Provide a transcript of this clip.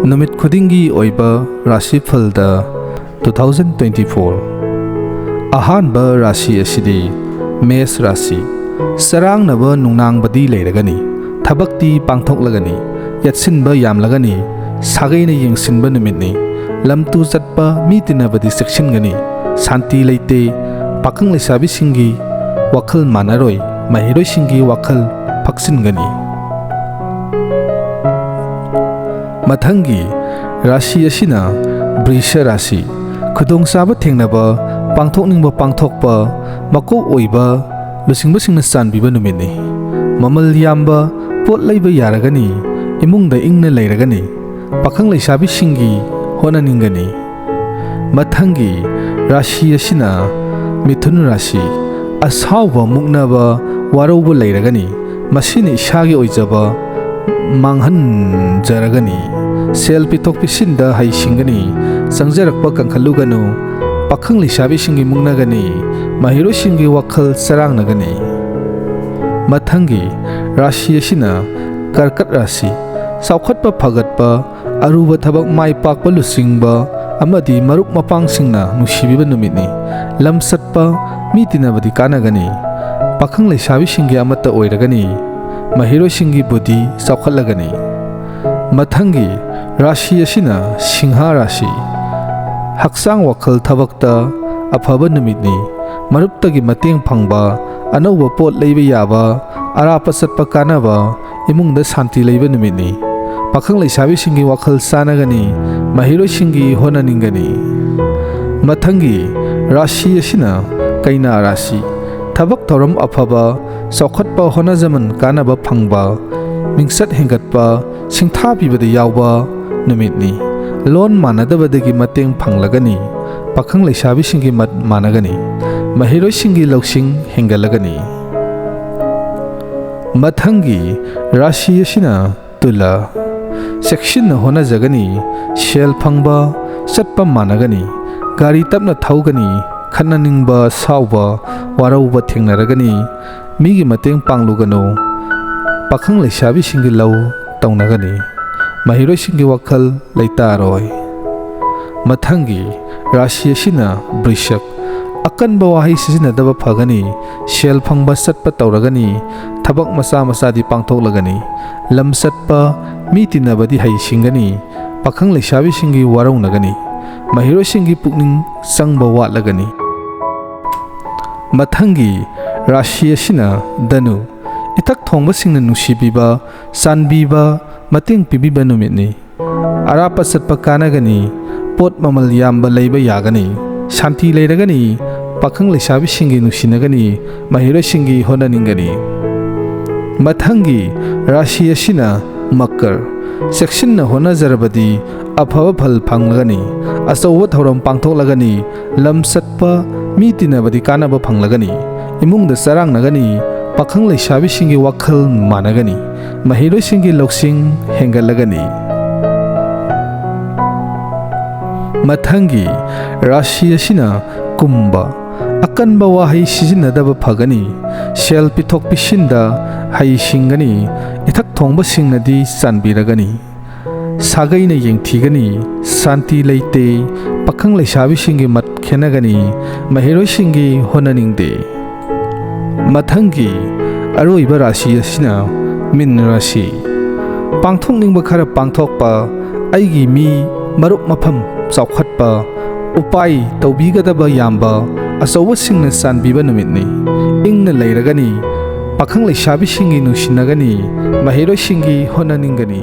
नुमित खुदिंगी ओइबा राशि फलदा 2024 अहानबा राशि असिदी मेष राशि सरांगनब नुंगनांगबदी लेरगनी थबक्ति पांगथोकलगनी यत्सिनबा यामलगनी सागैना येंगसिनबा नुमितनी लमतु चटपा मी तिनबदी सेक्शनगनी शांति लेते पाखंग लेसाबिसिंगी वखल मानरोय महिरोयसिंगी वखल फक्सिनगनी मथंगी राशि असिना वृष राशि खुदोंसाबा थेंगनाबा पांगथोकनिंगबा पांगथोकपा मकोक ओइबा लुसिंगबसिंगना चानबिबा नुमितनी ममल यामबा पोट लैबा यारगनी इमुंगदा इंगना लैरगनी पाखंग लेसाबिसिंगी होनानिंगनी मथंगी राशि असिना मिथुन राशि असावबा मुक्नबा वारौबा लैरगनी मसिना इसागी ओइजबा मांगहन जरगनी सेल पिथोक पिसिंदा हाइसिंगनी संजरकपा कंखलुगनु पाखंग लेसाबिसिंगी मुंगनगनी महिरोसिंगी वखल सरांगनगनी मथंगी राशि असिना कर्कट राशि सावखतपा फगतपा अरुबा थबक माइ पाकपा लुसिंगबा अमदी मरुक मपांगसिंगना नुसिबिबा नुमितनी लमसटपा मी तिनबदी कानगनी पाखंग लेसाबिसिंगी अमत्ता ओइरगनी महिरोसिंगी बुद्धि सावखतलगनी मथंगी राशि असिना सिंह राशि हक्सांग वखल थबकता अफबा नुमितनी मरुपतगी मतेंग फंगबा अनौबा पोट लैबा याबा अरापा चटपा कानबा इमुंगदा शांति लैबा नुमितनी पाखंग लेसाबिसिंगी वखल सानगनी महिरोसिंगी होनानिंगनी मथंगी राशि असिना कैना राशि थबक थौरम अफबा सौखतपा होनाजमन कानबा फंगबा मिंगसत हेंगतपा सिंथाबिबदा यावबा नुमितनी लोन मानदबदगी मतेंग फंगलगनी पाखंग लेसाबिसिंगी मत मानगनी महिरोसिंगी लौसिंग हेंगलगनी मथंगी राशि असिना तुला सेक्शन होनाजगनी सेल फंगबा चटपा मानगनी गाड़ी तपना थौगनी खन्नानिंगबा सावबा वारौबा थेंगनरगनी मीगी मतेंग पांगलुगनो पाखंग लेसाबिसिंगी लौ तौनगनी महिरोसिंगी वखल लेतारोय मथंगी राशि असिना वृषक अकनबा वाहै सिजिनदबा फगनी सेल फंगबा चटपा तौरगनी थबक मसा मसादी पांगथोकलगनी लम चटपा मी तिनबदी हाइसिंगनी पाखंग लेसाबिसिंगी वारौनगनी महिरोसिंगी पुकनिंग संगबा वाटलगनी मथंगी राशि असिना धनु इथक थोंबसिंगना नुसिबिबा सानबिबा मतेंग पिबिबा नुमितनी अरापा चटपा कानगनी पोट ममल यामबा लैबा यागनी शांति लैरगनी पाखंग लेसाबिसिंगी नुसिनगनी महिरोसिंगी होनानिंगनी मथंगी राशि असिना मकर सेक्शन होनाजरबदी अफब फल फंगलगनी अचौबा थौरम पांगथोकलगनी लम चटपा मी तिनबदी कानबा फंगलगनी इमुंगदा चरांगनगनी पाखंग लेसाबिसिंगी वखल मानगनी महिरोसिंगी लौसिंग हेंगलगनी मथंगी राशि असिना कुंभ अकनबा वाहै सिजिनदबा फगनी सेल पिथोक पिसिंदा हाइसिंगनी इथक थोंबसिंगनदी चानबिरगनी सागैना येंगथिगनी शांति लेते पाखंग लेसाबिसिंगी मत खेनगनी महिरोसिंगी होनानिंगदे मथंगी अरोइबा राशि असिना मीन राशि पांगथोकनिंगबा खरा पांगथोकपा आइगी मी मरुप मफम चावखतपा उपाय तौबिगदबा यामबा अचौबसिंगना चानबिबा नुमितनी इंगना लैरगनी पाखंग लेसाबिसिंगी नुसिनगनी महिरोसिंगी होनानिंगनी।